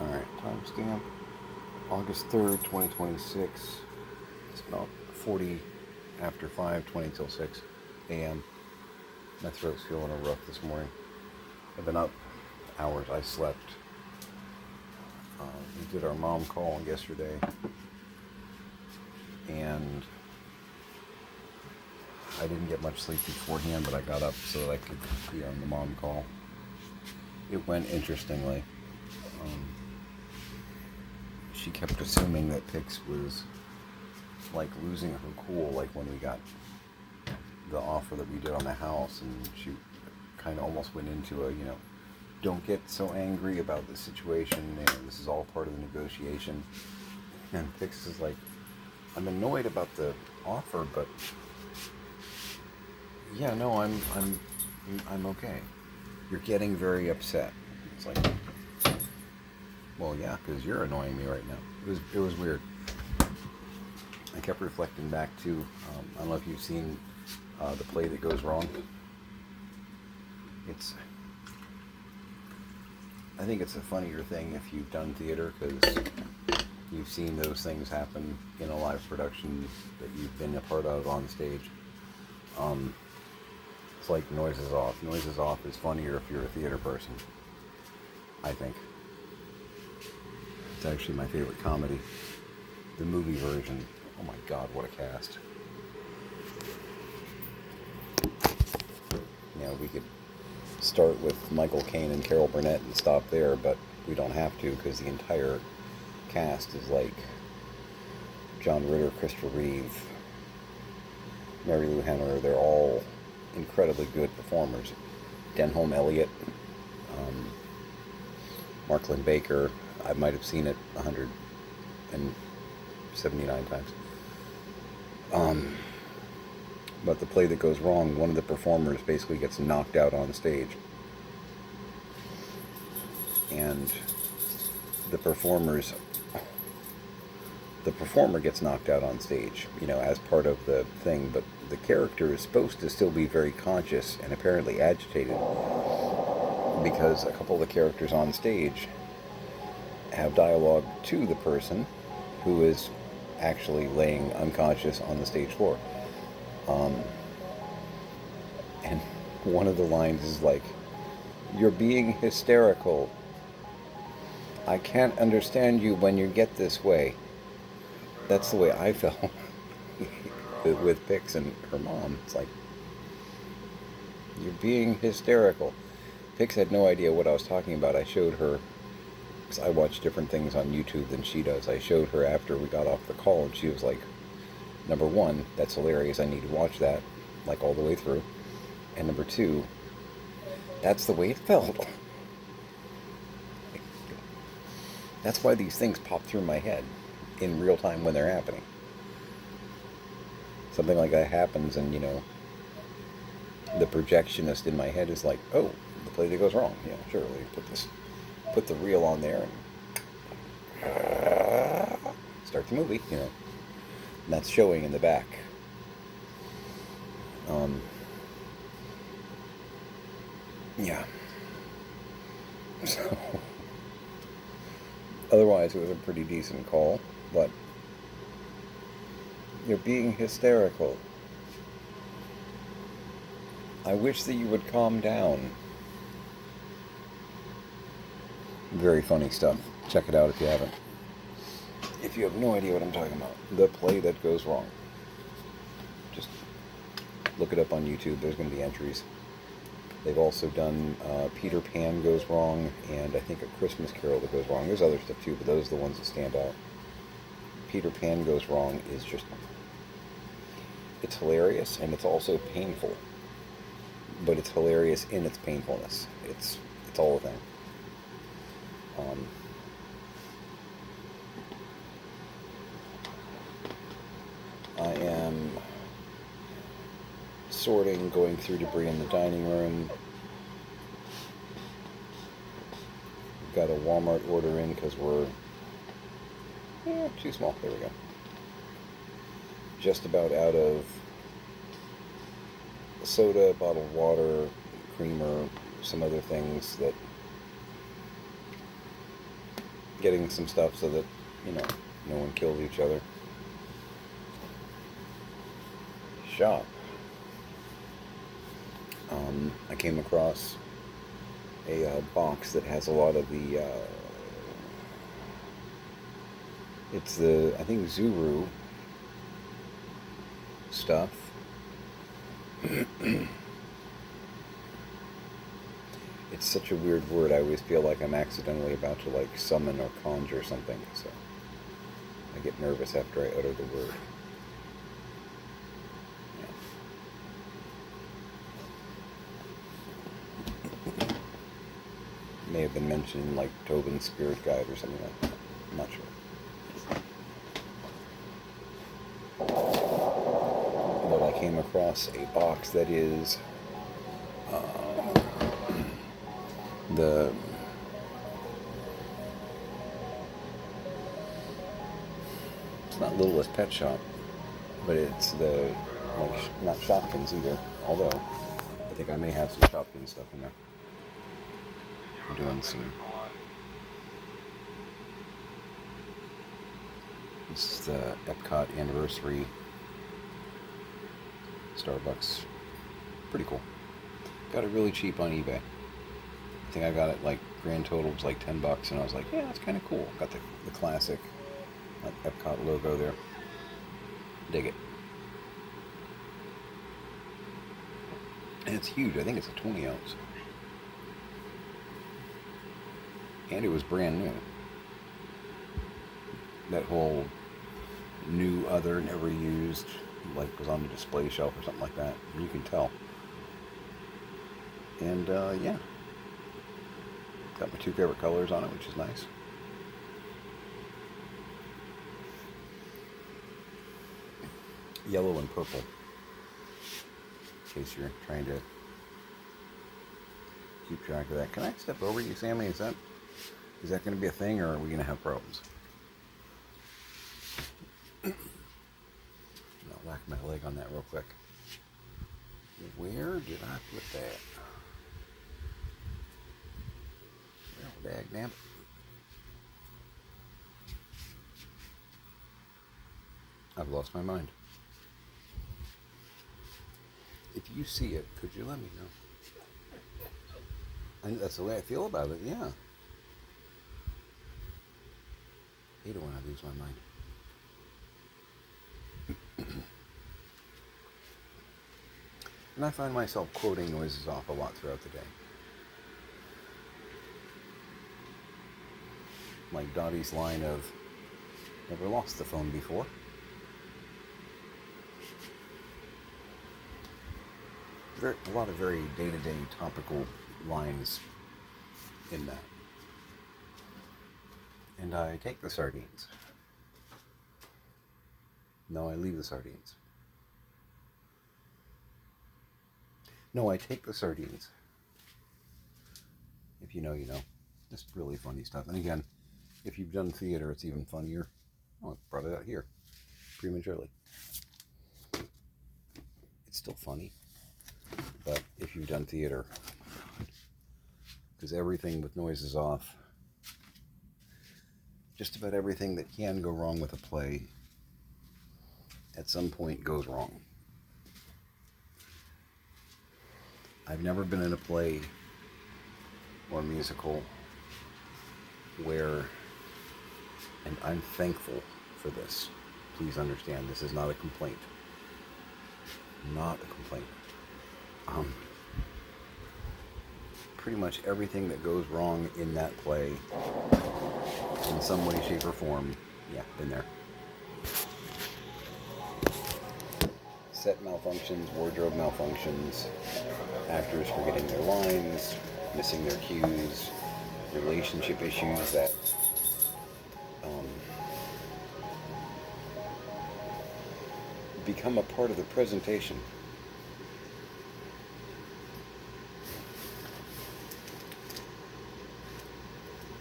Alright, timestamp August 3rd, 2026. It's about 40 after 5:20 till 6 a.m. My throat's feeling a little rough this morning. I've been up hours. I slept. We did our mom call yesterday, and I didn't get much sleep beforehand, but I got up so that I could be on the mom call. It went interestingly. She kept assuming that Pix was like losing her cool, like when we got the offer that we did on the house, and she kind of almost went into a, don't get so angry about the situation. This is all part of the negotiation. And Pix is like, I'm annoyed about the offer, but yeah, no, I'm okay. You're getting very upset. It's like, well, yeah, because you're annoying me right now. It was weird. I kept reflecting back to, I don't know if you've seen The Play That Goes Wrong. I think it's a funnier thing if you've done theater, because you've seen those things happen in a live production that you've been a part of on stage. It's like Noises Off. Noises Off is funnier if you're a theater person, I think. It's actually my favorite comedy. The movie version, oh my god, what a cast. We could start with Michael Caine and Carol Burnett and stop there, but we don't have to, because the entire cast is like John Ritter, Christopher Reeve, Mary Lou Henner. They're all incredibly good performers. Denholm Elliott, Mark Lynn Baker. I might have seen it 179 times. But The Play That Goes Wrong, one of the performers basically gets knocked out on stage. And the performer gets knocked out on stage, as part of the thing, but the character is supposed to still be very conscious and apparently agitated, because a couple of the characters on stage have dialogue to the person who is actually laying unconscious on the stage floor. And one of the lines is like, "You're being hysterical. I can't understand you when you get this way." That's the way I felt with Pix and her mom. It's like, you're being hysterical. Pix had no idea what I was talking about. I showed her, because I watch different things on YouTube than she does. I showed her after we got off the call, and she was like, number one, that's hilarious. I need to watch that, like, all the way through. And number two, that's the way it felt. That's why these things pop through my head in real time when they're happening. Something like that happens, and, the projectionist in my head is like, oh, The Play That Goes Wrong. Yeah, sure, put the reel on there and start the movie, And that's showing in the back. Yeah. So, otherwise, it was a pretty decent call, but you're being hysterical. I wish that you would calm down. Very funny stuff. Check it out if you haven't. If you have no idea what I'm talking about. The Play That Goes Wrong. Just look it up on YouTube. There's going to be entries. They've also done Peter Pan Goes Wrong, and I think A Christmas Carol That Goes Wrong. There's other stuff too, but those are the ones that stand out. Peter Pan Goes Wrong is just, it's hilarious, and it's also painful. But it's hilarious in its painfulness. It's all a thing. I am sorting, going through debris in the dining room. We've got a Walmart order in because we're too small. There we go. Just about out of soda, bottled water, creamer, some other things that getting some stuff so that, you know, no one killed each other. Shop. I came across a box that has a lot of the, it's the, I think, Zuru stuff. It's such a weird word. I always feel like I'm accidentally about to like summon or conjure something, so I get nervous after I utter the word. Yeah. May have been mentioned in like Tobin's Spirit Guide or something like that. I'm not sure. But I came across a box that is the it's not Littlest Pet Shop, but it's the like not Shopkins either. Although I think I may have some Shopkins stuff in there. I'm doing some. This is the Epcot anniversary Starbucks. Pretty cool. Got it really cheap on eBay. I think I got it like grand total was like $10, and I was like, yeah, that's kind of cool. Got the classic like Epcot logo there. Dig it. And it's huge. I think it's a 20 ounce. And it was brand new. That whole new, other, never used, like was on the display shelf or something like that. You can tell. And yeah. Got my two favorite colors on it, which is nice. Yellow and purple. In case you're trying to keep track of that. Can I step over you, Sammy? Is that going to be a thing, or are we going to have problems? I'll whack my leg on that real quick. Where did I put that? Well, dagnab. I've lost my mind. If you see it, could you let me know? I think that's the way I feel about it, yeah. I hate it when I lose my mind. And I find myself quoting Noises Off a lot throughout the day. Like Dottie's line of, never lost the phone before. A lot of very day-to-day topical lines in that. And I take the sardines. No, I leave the sardines. No, I take the sardines. If you know, you know. Just really funny stuff. And again, if you've done theater, it's even funnier. Oh, I brought it out here prematurely. It's still funny. But if you've done theater, because everything with Noises Off, just about everything that can go wrong with a play, at some point goes wrong. I've never been in a play or musical where, and I'm thankful for this, please understand, this is not a complaint. Not a complaint. Pretty much everything that goes wrong in that play, in some way, shape, or form, yeah, been there. Set malfunctions, wardrobe malfunctions, actors forgetting their lines, missing their cues, relationship issues that become a part of the presentation.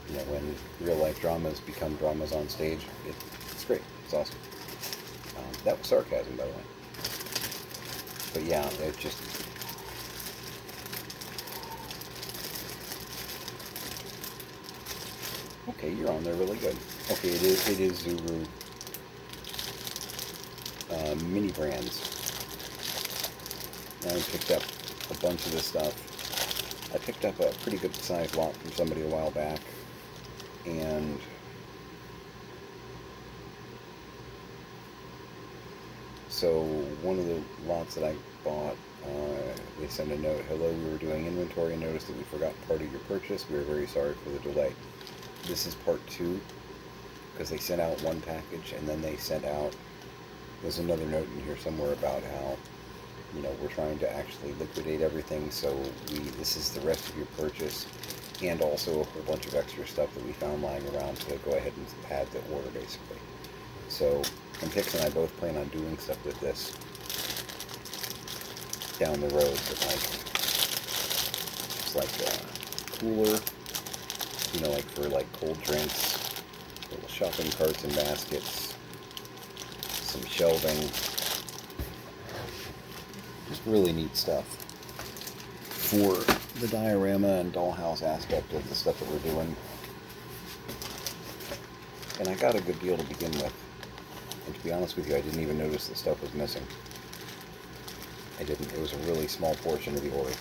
You know, when real life dramas become dramas on stage, it's great. It's awesome. That was sarcasm, by the way. But yeah, it just... Okay, you're on there really good. Okay, it is Zuru mini brands. I picked up a bunch of this stuff. I picked up a pretty good sized lot from somebody a while back, and so one of the lots that I bought, they sent a note, hello, we were doing inventory and noticed that we forgot part of your purchase. We are very sorry for the delay. This is part 2, because they sent out one package and then they sent out, there's another note in here somewhere about how, you know, we're trying to actually liquidate everything, so this is the rest of your purchase, and also a whole bunch of extra stuff that we found lying around to go ahead and add the order, basically. So, and Pix and I both plan on doing stuff with this down the road, but it's like a cooler, you know, like for like cold drinks, little shopping carts and baskets, some shelving, just really neat stuff for the diorama and dollhouse aspect of the stuff that we're doing. And I got a good deal to begin with. And to be honest with you, I didn't even notice the stuff was missing. I didn't. It was a really small portion of the order.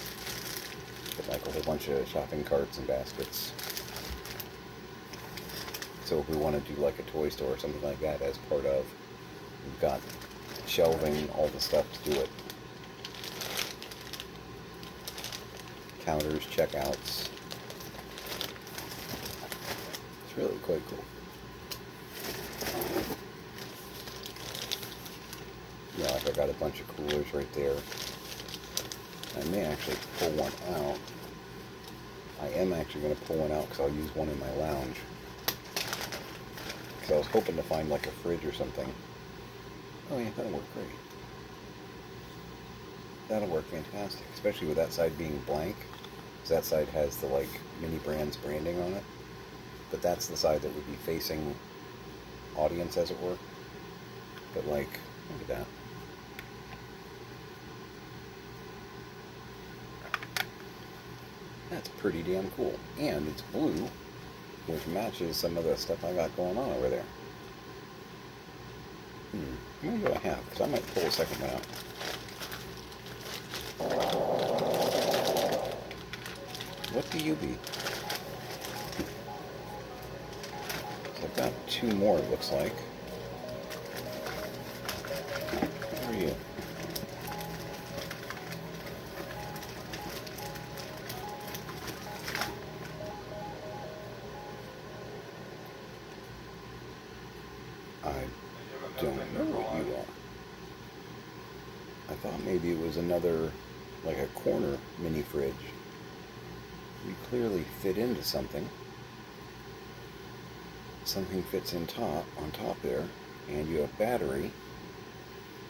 But like a whole bunch of shopping carts and baskets. So if we want to do like a toy store or something like that as part of, we've got shelving, all the stuff to do it. Counters, checkouts. It's really quite cool. Yeah, like I got a bunch of coolers right there. I may actually pull one out. I am actually going to pull one out because I'll use one in my lounge. Because I was hoping to find like a fridge or something. Oh yeah, that'll work great. That'll work fantastic, especially with that side being blank. Because that side has the like mini brands branding on it. But that's the side that would be facing audience, as it were. But like, look at that. That's pretty damn cool. And it's blue, which matches some of the stuff I got going on over there. How many do I have? Because I might pull a second one out. What do you be? I've got 2 more, it looks like. Where are you? I don't know what you are. I thought maybe it was another, like a corner mini fridge. You clearly fit into something. Something fits on top there, and you have battery,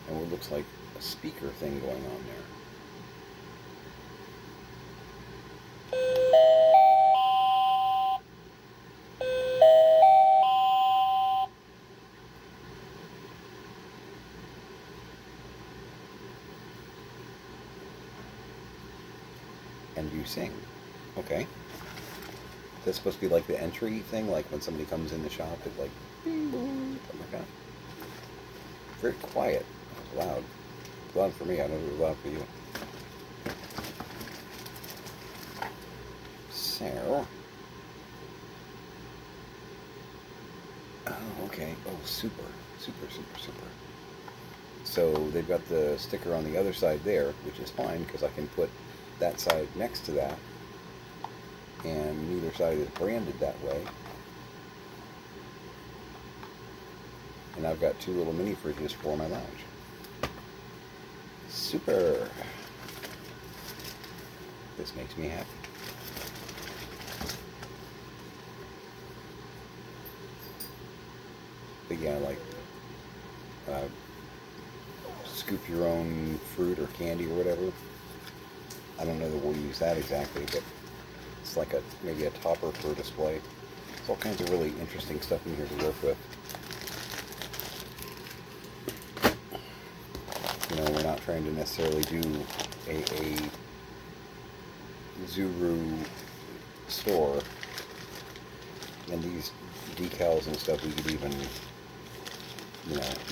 and what looks like a speaker thing going on there. And you sing. Okay. That's supposed to be like the entry thing, like when somebody comes in the shop, it's like, bing, boom, something like that. Very quiet. Loud. Loud for me, I know it was loud for you. So. Oh, okay. Oh, super. Super, super, super. So they've got the sticker on the other side there, which is fine, because I can put that side next to that. And neither side is branded that way. And I've got 2 little mini fridges for my lounge. Super! This makes me happy. But yeah, like, scoop your own fruit or candy or whatever. I don't know that we'll use that exactly, but it's like maybe a topper for a display. There's all kinds of really interesting stuff in here to work with. You know, we're not trying to necessarily do a Zuru store. And these decals and stuff, we could even,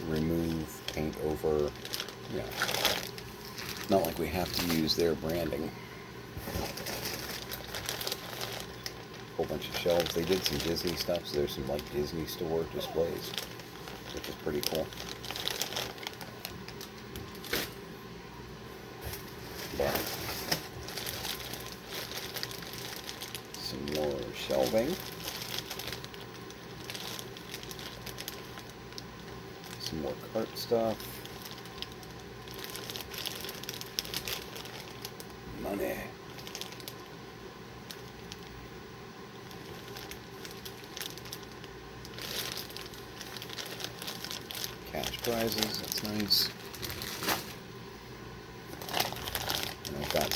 remove, paint over, you know, not like we have to use their branding. Whole bunch of shelves. They did some Disney stuff, so there's some like Disney store displays, which is pretty cool. But some more shelving. Some more cart stuff. Money. Cash prizes, that's nice. And I've got I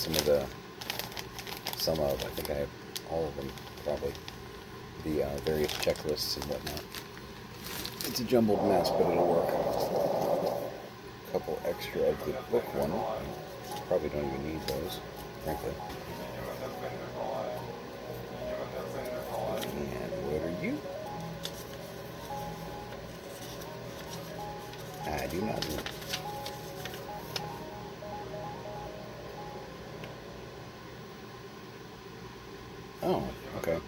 think I have all of them, probably. The various checklists and whatnot. It's a jumbled mess, but it'll work. A couple extra of the book one. Probably don't even need those, frankly. And what are you? I do not know. Oh, okay.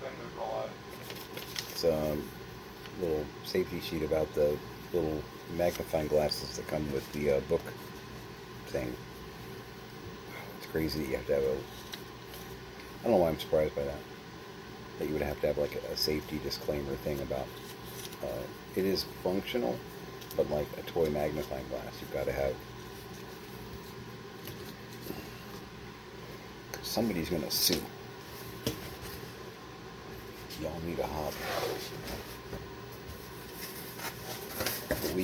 It's a little safety sheet about the little magnifying glasses that come with the book thing. It's crazy that you have to have I don't know why I'm surprised by that. That you would have to have like a safety disclaimer thing about it is functional, but like a toy magnifying glass, you've got to have. Somebody's gonna sue. Y'all need a hobby. We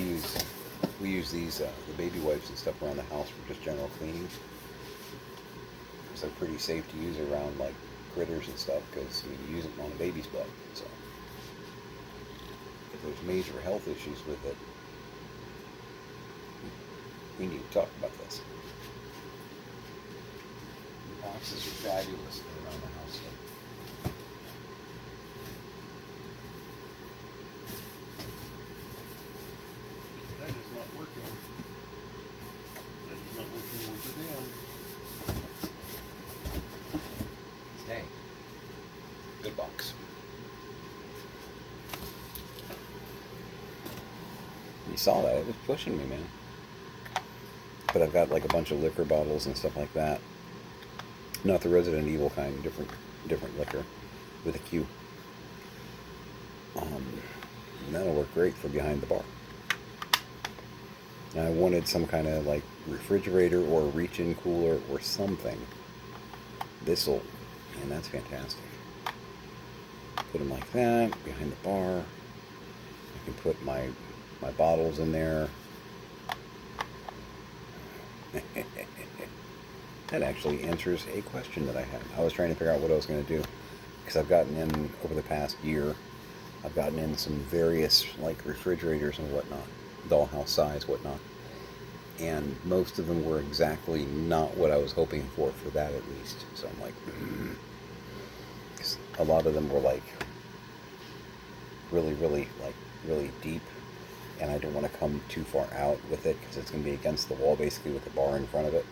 use these the baby wipes and stuff around the house for just general cleaning. So they're pretty safe to use around like critters and stuff because you use them on a baby's butt. So if there's major health issues with it, we need to talk about this. The boxes are fabulous around the house. That is not working. That is not working once again. Hey, good box. You saw that, it was pushing me, man. But I've got like a bunch of liquor bottles and stuff like that. Not the Resident Evil kind, different liquor with a Q. And that'll work great for behind the bar. And I wanted some kind of like refrigerator or reach-in cooler or something. This'll, and that's fantastic. Put them like that behind the bar. I can put my bottles in there. That actually answers a question that I had. I was trying to figure out what I was going to do because I've gotten in over the past year. I've gotten in some various like refrigerators and whatnot, dollhouse size, whatnot, and most of them were exactly not what I was hoping for that at least. So I'm like, 'cause a lot of them were like really deep, and I don't want to come too far out with it because it's going to be against the wall basically with the bar in front of it,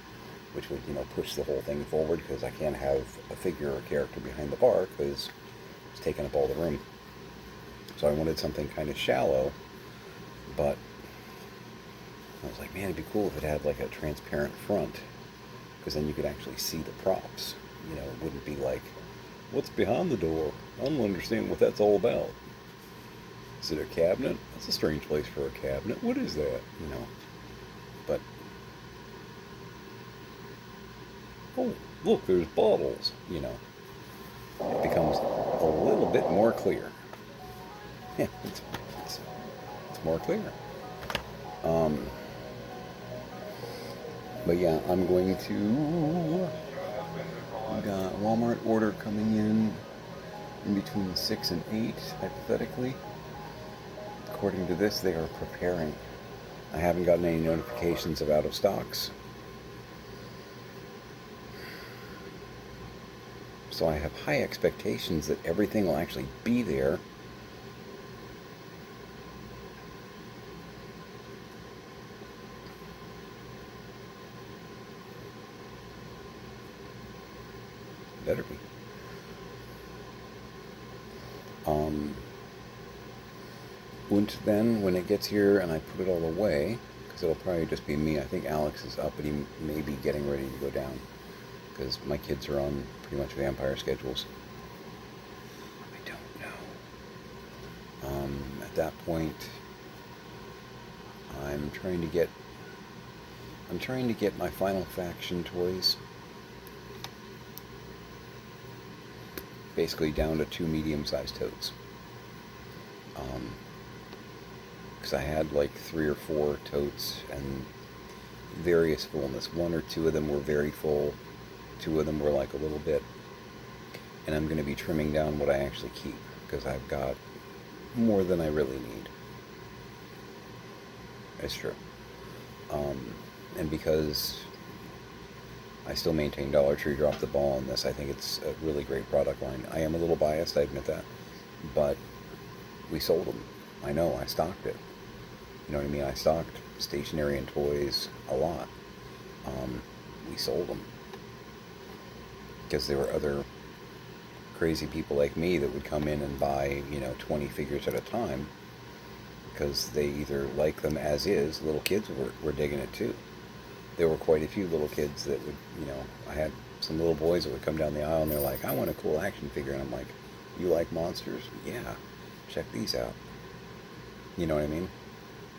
which would push the whole thing forward because I can't have a figure or a character behind the bar because it's taking up all the room. So I wanted something kind of shallow, but I was like, man, it'd be cool if it had like a transparent front because then you could actually see the props. It wouldn't be like, what's behind the door? I don't understand what that's all about. Is it a cabinet? That's a strange place for a cabinet. What is that? But, oh, look, there's bottles. It becomes a little bit more clear. Yeah, it's more clear. But yeah, I'm going to. We got Walmart order coming in between 6 and 8, hypothetically. According to this, they are preparing. I haven't gotten any notifications of out of stocks. So I have high expectations that everything will actually be there better be. And then when it gets here and I put it all away, because it'll probably just be me. I think Alex is up, but he may be getting ready to go down, because my kids are on pretty much vampire schedules. I don't know. At that point, I'm trying to get my Final Faction toys basically down to 2 medium-sized totes. Because I had like 3 or 4 totes and various fullness. 1 or 2 of them were very full. 2 of them were like a little bit. And I'm going to be trimming down what I actually keep, because I've got more than I really need. It's true. And because I still maintain Dollar Tree dropped the ball on this, I think it's a really great product line. I am a little biased, I admit that, but we sold them. I know, I stocked it. You know what I mean? I stocked stationery and toys a lot. We sold them because there were other crazy people like me that would come in and buy, 20 figures at a time, because they either like them as is. Little kids were digging it too. There were quite a few little kids that would, I had some little boys that would come down the aisle and they're like, I want a cool action figure. And I'm like, you like monsters? Yeah, check these out. You know what I mean?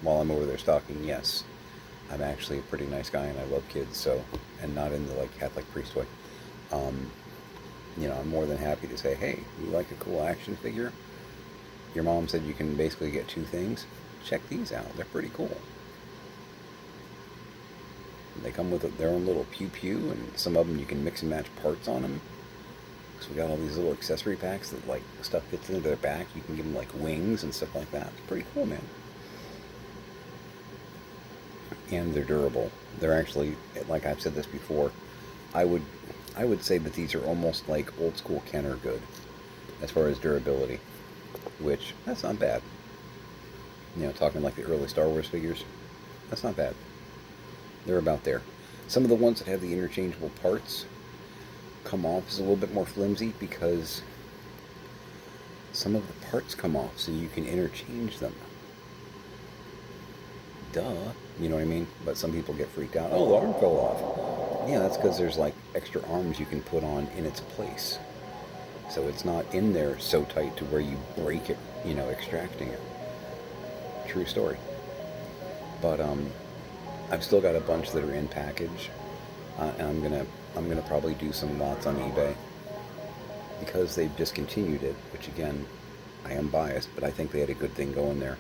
While I'm over there stocking, yes, I'm actually a pretty nice guy and I love kids, so, and not in the like Catholic priest way. I'm more than happy to say, hey, you like a cool action figure? Your mom said you can basically get 2 things. Check these out. They're pretty cool. They come with their own little pew-pew, and some of them you can mix and match parts on them. So we got all these little accessory packs that, like, stuff fits into their back. You can give them, like, wings and stuff like that. It's pretty cool, man. And they're durable. They're actually, like I've said this before, I would say that these are almost like old school Kenner good as far as durability, which, that's not bad. Talking like the early Star Wars figures, that's not bad. They're about there. Some of the ones that have the interchangeable parts come off as a little bit more flimsy, because some of the parts come off so you can interchange them. Duh. You know what I mean? But some people get freaked out. Oh, the arm fell off. Yeah, that's because there's like extra arms you can put on in its place. So it's not in there so tight to where you break it, extracting it. True story. But I've still got a bunch that are in package, and I'm gonna probably do some lots on eBay, because they've discontinued it. Which, again, I am biased, but I think they had a good thing going there.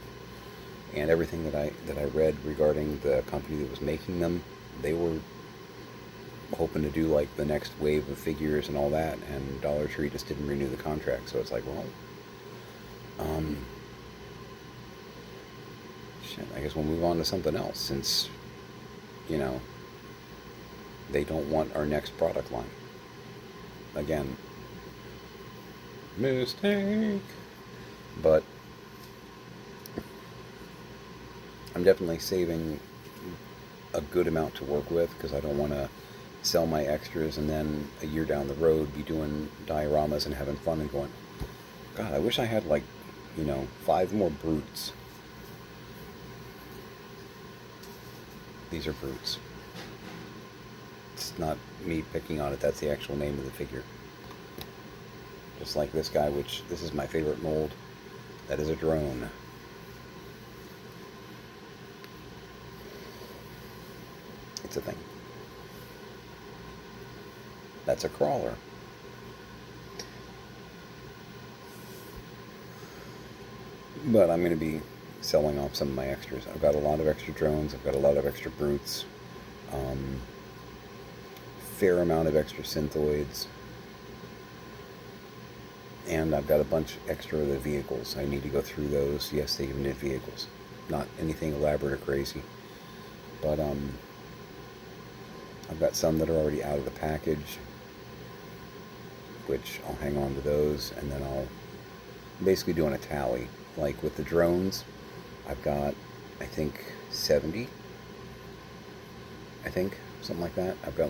And everything that I read regarding the company that was making them, they were hoping to do like the next wave of figures and all that, and Dollar Tree just didn't renew the contract. So it's like, well, shit, I guess we'll move on to something else, since they don't want our next product line. Again, mistake. But I'm definitely saving a good amount to work with, because I don't want to sell my extras and then a year down the road be doing dioramas and having fun and going, God, I wish I had 5 more brutes. These are brutes. It's not me picking on it, that's the actual name of the figure. Just like this guy, which this is my favorite mold. That is a drone. It's a thing. That's a crawler. But I'm going to be selling off some of my extras. I've got a lot of extra drones. I've got a lot of extra brutes. Fair amount of extra synthoids. And I've got a bunch extra of the vehicles. I need to go through those. Yes, they even did vehicles. Not anything elaborate or crazy. But I've got some that are already out of the package, which I'll hang on to those, and then I'll basically doing a tally. Like with the drones, I've got, I think, 70. I think, something like that. I've got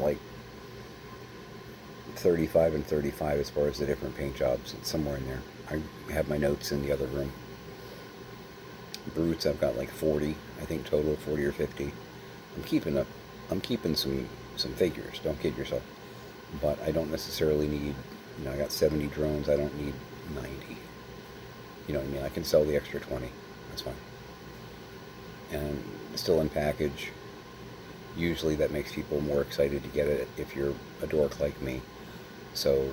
35 and 35 as far as the different paint jobs. It's somewhere in there. I have my notes in the other room. Brutes, I've got like 40, I think total, 40 or 50. I'm keeping some figures. Don't kid yourself. But I don't necessarily need, I got 70 drones. I don't need 90. You know what I mean? I can sell the extra 20. That's fine. And still in package. Usually that makes people more excited to get it if you're a dork like me. So,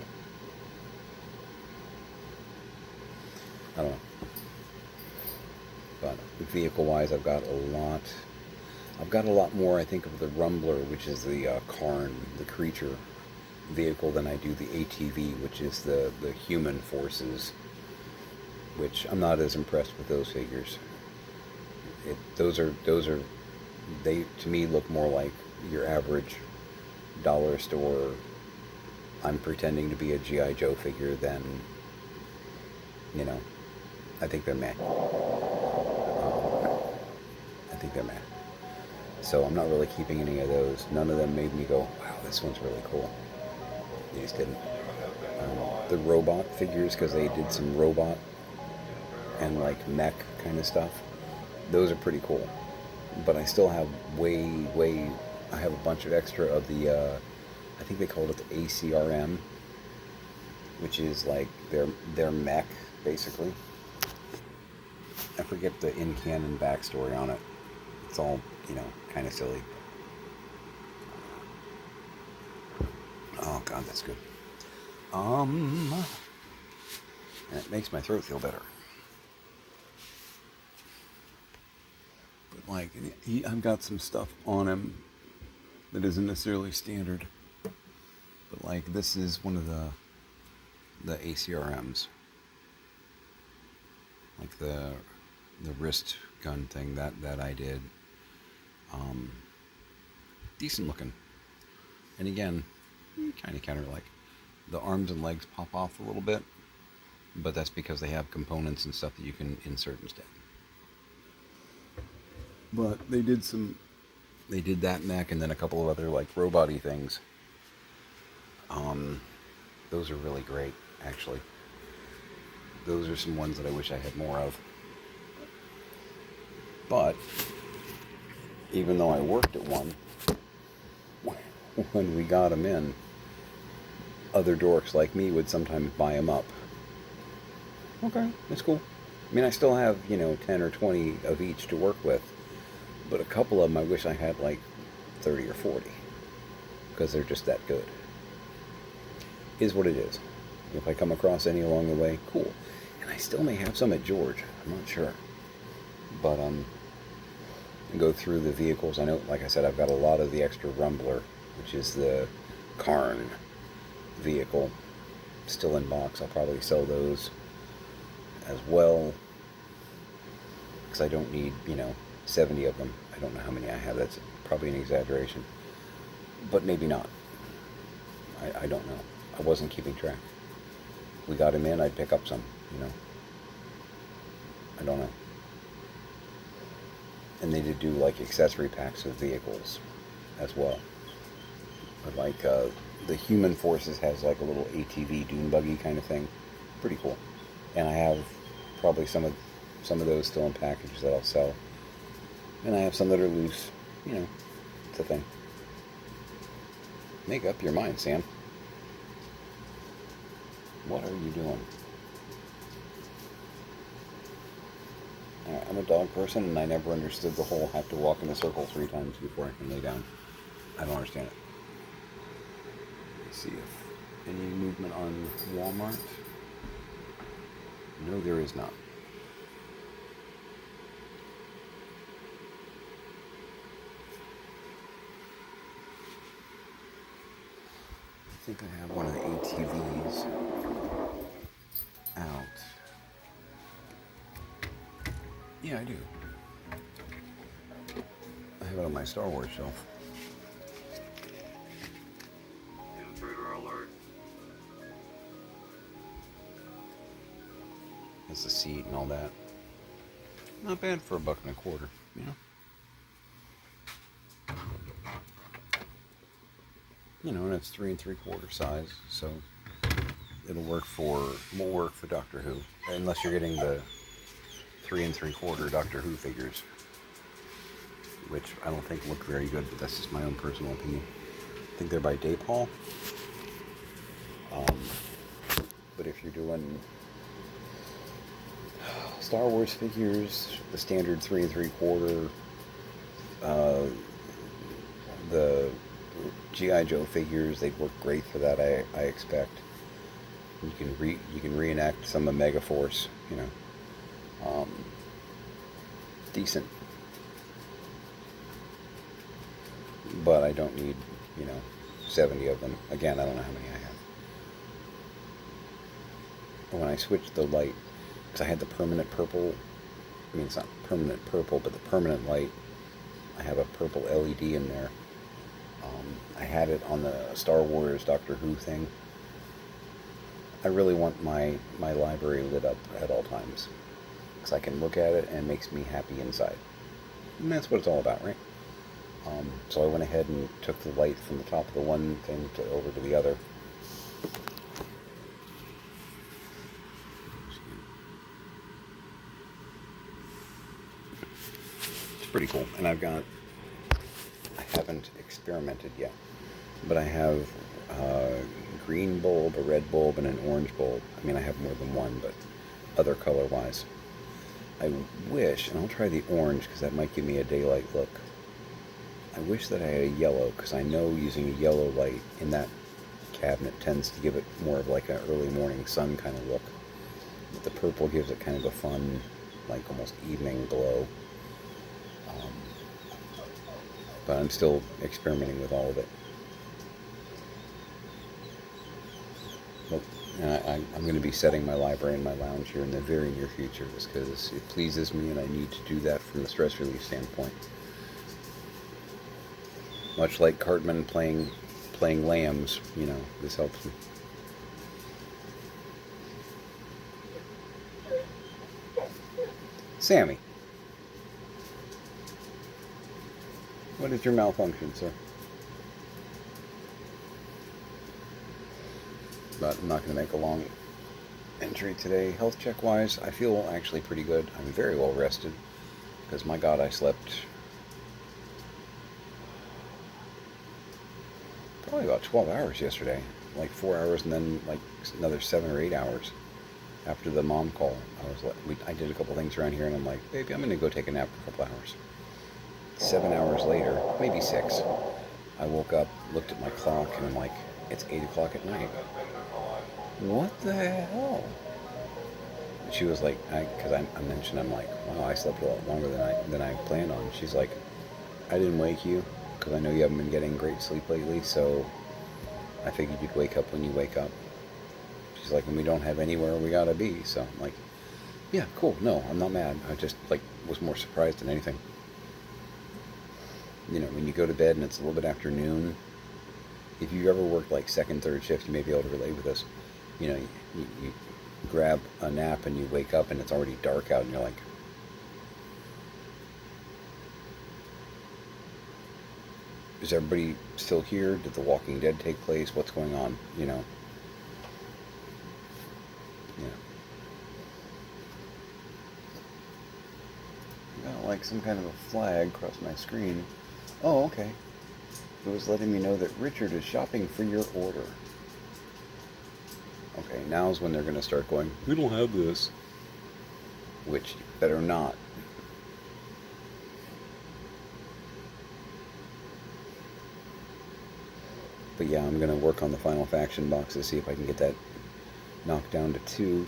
I don't know. But vehicle-wise, I've got a lot. I've got a lot more, I think, of the Rumbler, which is the Karn, the creature vehicle, than I do the ATV, which is the human forces, which I'm not as impressed with those figures. They, to me, look more like your average dollar store, I'm pretending to be a G.I. Joe figure than, I think they're meh. I think they're meh. So I'm not really keeping any of those. None of them made me go, wow, this one's really cool. They just didn't. The robot figures, because they did some robot and like mech kind of stuff, those are pretty cool. But I still have I have a bunch of extra of the, I think they called it the ACRM, which is like their mech, basically. I forget the in-canon backstory on it. It's all, kind of silly. Oh God, that's good. It makes my throat feel better. But like, I've got some stuff on him that isn't necessarily standard. But like, this is one of the ACRMs. Like the wrist gun thing that I did. Decent looking. And again, kind of counter like the arms and legs pop off a little bit, but that's because they have components and stuff that you can insert instead. But they did that mech and then a couple of other like robot-y things. Those are really great, actually. Those are some ones that I wish I had more of. But even though I worked at one, when we got them in, other dorks like me would sometimes buy them up. Okay, that's cool. I mean, I still have, 10 or 20 of each to work with, but a couple of them I wish I had like 30 or 40, because they're just that good. Is what it is. If I come across any along the way, cool. And I still may have some at George. I'm not sure. But, go through the vehicles. I know, like I said, I've got a lot of the extra Rumbler, which is the Karn vehicle, still in box. I'll probably sell those as well, because I don't need, 70 of them. I don't know how many I have. That's probably an exaggeration, but maybe not. I don't know. I wasn't keeping track. We got him in, I'd pick up some, I don't know. And they did do like accessory packs of vehicles as well. But like the Human Forces has like a little ATV dune buggy kind of thing. Pretty cool. And I have probably some of those still in package that I'll sell. And I have some that are loose. It's a thing. Make up your mind, Sam. What are you doing? I'm a dog person, and I never understood the whole have to walk in a circle 3 times before I can lay down. I don't understand it. Let's see if any movement on Walmart. No, there is not. I think I have one of the ATVs out. Yeah, I do. I have it on my Star Wars shelf. Intruder alert. That's the seat and all that. Not bad for $1.25, And it's 3 3/4 size, so won't work for Doctor Who, unless you're getting the 3 3/4 Doctor Who figures, which I don't think look very good, but that's just my own personal opinion. I think they're by Daypaul. But if you're doing Star Wars figures, the standard 3 3/4, the G.I. Joe figures, they'd work great for that. I expect. You can reenact some of Megaforce, decent. But I don't need 70 of them. Again, I don't know how many I have. When I switched the light, because I had the permanent purple, it's not permanent purple, but the permanent light, I have a purple LED in there. I had it on the Star Wars Doctor Who thing. I really want my library lit up at all times, because I can look at it and it makes me happy inside. And that's what it's all about, right? So I went ahead and took the light from the top of the one thing over to the other. It's pretty cool. And I haven't experimented yet, but I have a green bulb, a red bulb, and an orange bulb. I have more than one, but other color-wise. I wish, and I'll try the orange because that might give me a daylight look. I wish that I had a yellow, because I know using a yellow light in that cabinet tends to give it more of like an early morning sun kind of look. But the purple gives it kind of a fun, like almost evening glow. But I'm still experimenting with all of it. Well, I'm going to be setting my library in my lounge here in the very near future, just because it pleases me and I need to do that from the stress relief standpoint. Much like Cartman playing lambs, this helps me. Sammy, what is your malfunction, sir? But I'm not going to make a long entry today. Health check wise, I feel actually pretty good. I'm very well rested, because my God, I slept probably about 12 hours yesterday, like 4 hours, and then like another 7 or 8 hours after the mom call. I did a couple things around here, and I'm like, baby, I'm going to go take a nap for a couple hours. 7 hours later, maybe 6, I woke up, looked at my clock, and I'm like, it's 8 o'clock at night. What the hell? And she was like, because I mentioned, I'm like, wow, I slept a lot longer than I planned on. She's like, I didn't wake you, because I know you haven't been getting great sleep lately, so I figured you'd wake up when you wake up. She's like, and we don't have anywhere we gotta be, so I'm like, yeah, cool, no, I'm not mad. I just, was more surprised than anything. When you go to bed and it's a little bit after noon, if you ever worked second, third shift, you may be able to relate with this. You grab a nap and you wake up and it's already dark out and you're like, is everybody still here? Did The Walking Dead take place? What's going on? Yeah. Got some kind of a flag across my screen. Oh, okay. It was letting me know that Richard is shopping for your order. Okay, now's when they're going to start going, we don't have this. Which you better not. But yeah, I'm going to work on the Final Faction box to see if I can get that knocked down to 2.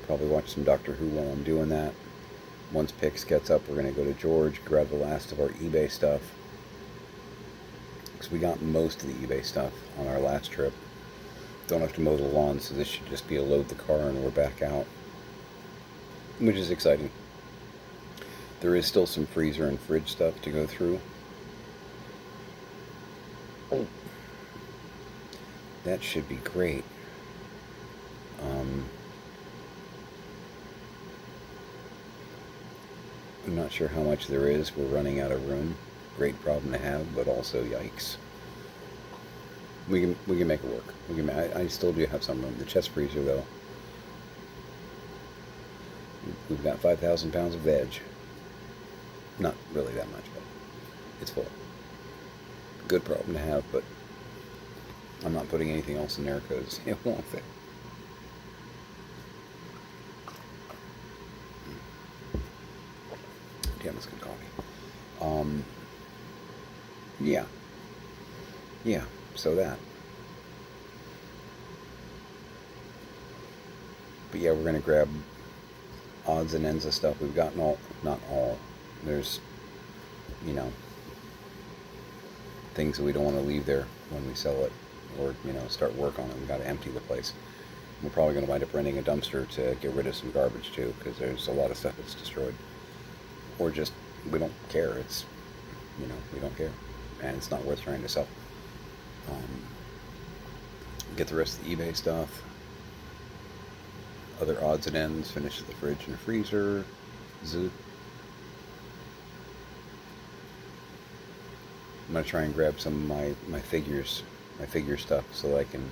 Probably watch some Doctor Who while I'm doing that. Once Pix gets up, we're going to go to George, grab the last of our eBay stuff. Because we got most of the eBay stuff on our last trip. Don't have to mow the lawn, so this should just be a load the car and we're back out. Which is exciting. There is still some freezer and fridge stuff to go through. Oh. That should be great. I'm not sure how much there is. We're running out of room. Great problem to have, but also yikes. we can make it work. I still do have some room. The chest freezer though, we've got 5,000 pounds of veg. Not really that much, but it's full. Good problem to have, but I'm not putting anything else in there because it won't fit. Damn, it's good coffee. Yeah. Yeah, so that. But yeah, we're going to grab odds and ends of stuff. We've gotten all, not all. There's, you know, things that we don't want to leave there when we sell it or, you know, start work on it. We've got to empty the place. We're probably going to wind up renting a dumpster to get rid of some garbage too, because there's a lot of stuff that's destroyed. Or just, we don't care. It's, you know, we don't care. And it's not worth trying to sell. Get the rest of the eBay stuff. Other odds and ends, finish the fridge and freezer. I'm going to try and grab some of my figure stuff so that I can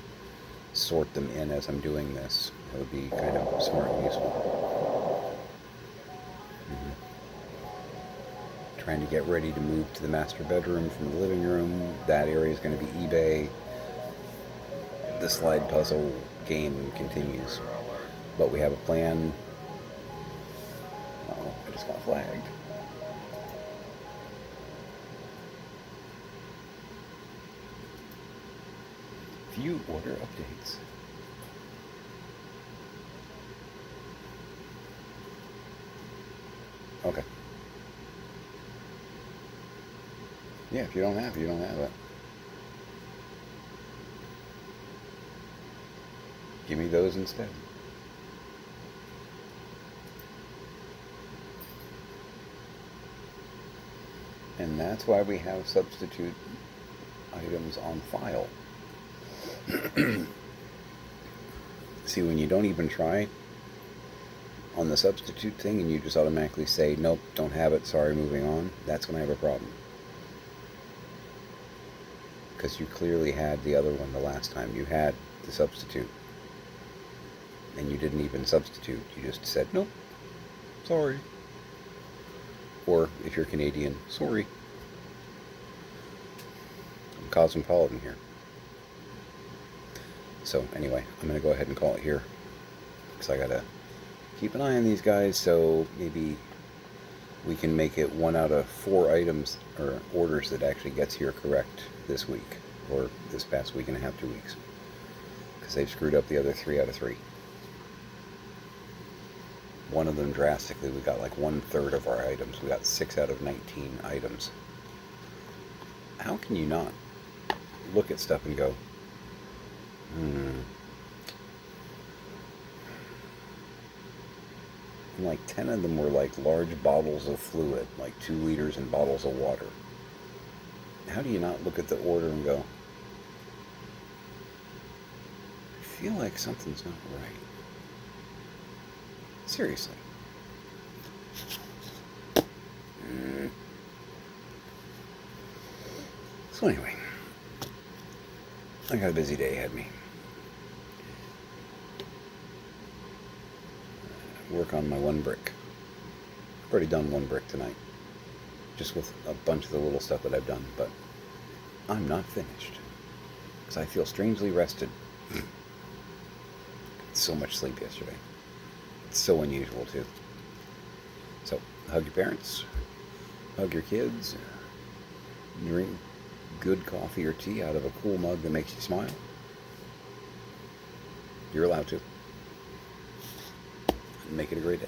sort them in as I'm doing this. That would be kind of smart and useful. Trying to get ready to move to the master bedroom from the living room. That area is going to be eBay. The slide puzzle game continues. But we have a plan. Oh, I just got flagged. View order updates. Okay. Yeah, if you don't have it, you don't have it. Give me those instead. And that's why we have substitute items on file. See, when you don't even try on the substitute thing and you just automatically say, nope, don't have it, sorry, moving on, that's when I have a problem. Because you clearly had the other one the last time. You had the substitute. And you didn't even substitute. You just said, nope, sorry. Or, if you're Canadian, sorry. I'm cosmopolitan here. So, anyway, I'm going to go ahead and call it here. Because I got to keep an eye on these guys, so maybe we can make it 1 out of 4 items, or orders that actually gets here correct this week. Or this past week and a half, 2 weeks. Because they've screwed up the other 3 out of 3. One of them drastically, we got like 1/3 of our items. We got 6 out of 19 items. How can you not look at stuff and go, And like 10 of them were like large bottles of fluid, like 2 liters in bottles of water. How do you not look at the order and go, I feel like something's not right? Seriously. So anyway, I got a busy day ahead of me. Work on my 1 brick. I've already done 1 brick tonight. Just with a bunch of the little stuff that I've done, but I'm not finished. Because I feel strangely rested. So much sleep yesterday. It's so unusual too. So, hug your parents. Hug your kids. Drink good coffee or tea out of a cool mug that makes you smile. You're allowed to. Make it a great day.